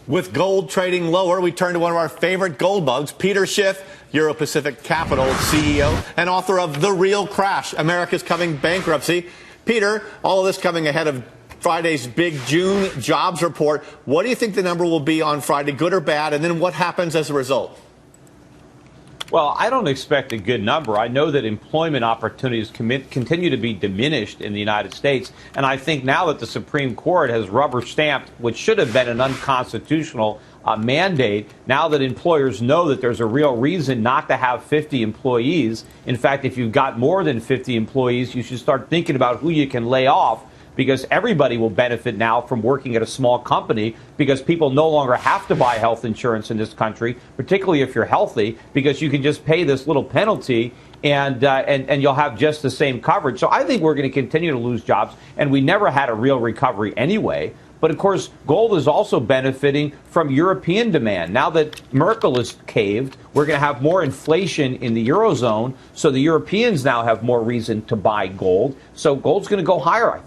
With gold trading lower, we turn to one of our favorite gold bugs, Peter Schiff, Euro Pacific Capital CEO and author of The Real Crash, America's Coming Bankruptcy. Peter, all of this coming ahead of Friday's big June jobs report. What do you think the number will be on Friday, good or bad? And then what happens as a result? Well, I don't expect a good number. I know that employment opportunities continue to be diminished in the United States. And I think now that the Supreme Court has rubber stamped what should have been an unconstitutional mandate, now that employers know that there's a real reason not to have 50 employees. In fact, if you've got more than 50 employees, you should start thinking about who you can lay off, because everybody will benefit now from working at a small company, because people no longer have to buy health insurance in this country, particularly if you're healthy, because you can just pay this little penalty and you'll have just the same coverage. So I think we're going to continue to lose jobs, and we never had a real recovery anyway. But, of course, gold is also benefiting from European demand. Now that Merkel is caved, we're going to have more inflation in the Eurozone, so the Europeans now have more reason to buy gold. So gold's going to go higher, I think.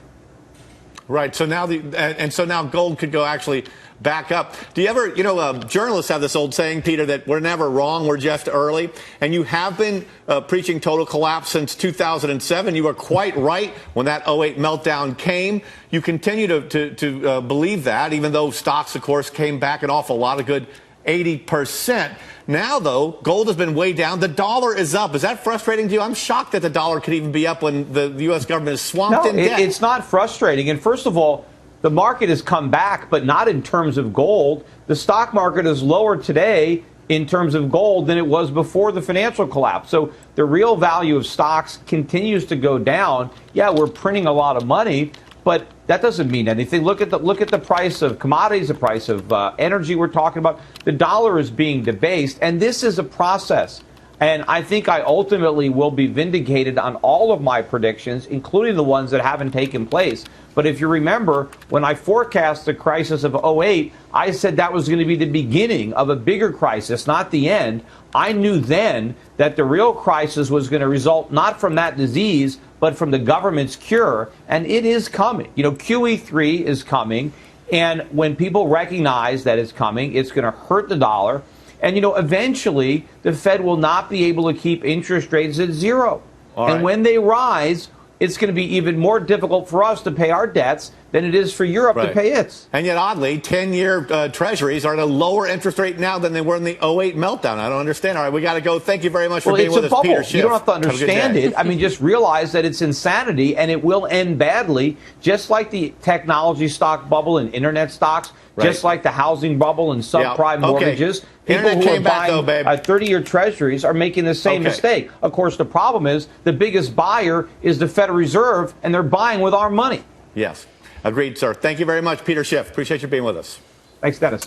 Right. So now now gold could go actually back up. Do you ever, journalists have this old saying, Peter, that we're never wrong, we're just early. And you have been preaching total collapse since 2007. You were quite right when that '08 meltdown came. You continue to believe that, even though stocks, of course, came back an awful lot, a good 80%. Now, though, gold has been way down. The dollar is up. Is that frustrating to you? I'm shocked that the dollar could even be up when the U.S. government is swamped in debt. It's not frustrating. And first of all, the market has come back, but not in terms of gold. The stock market is lower today in terms of gold than it was before the financial collapse. So the real value of stocks continues to go down. Yeah, we're printing a lot of money, but that doesn't mean anything. Look at the price of commodities, the price of energy we're talking about. The dollar is being debased, and this is a process. And I think I ultimately will be vindicated on all of my predictions, including the ones that haven't taken place. But if you remember, when I forecast the crisis of '08, I said that was going to be the beginning of a bigger crisis, not the end. I knew then that the real crisis was going to result not from that disease, but from the government's cure. And it is coming. QE3 is coming. And when people recognize that it's coming, it's going to hurt the dollar. And, eventually the Fed will not be able to keep interest rates at zero. And when they rise, it's going to be even more difficult for us to pay our debts than it is for Europe to pay its. And yet, oddly, 10-year treasuries are at a lower interest rate now than they were in the '08 meltdown. I don't understand. All right, we got to go. Thank you very much for being with us, Peter Schiff. You don't have to understand it. I mean, just realize that it's insanity, and it will end badly, just like the technology stock bubble and internet stocks, just like the housing bubble and subprime mortgages. People who are buying 30-year treasuries are making the same mistake. Of course, the problem is the biggest buyer is the Federal Reserve, and they're buying with our money. Yes. Agreed, sir. Thank you very much, Peter Schiff. Appreciate you being with us. Thanks, Dennis.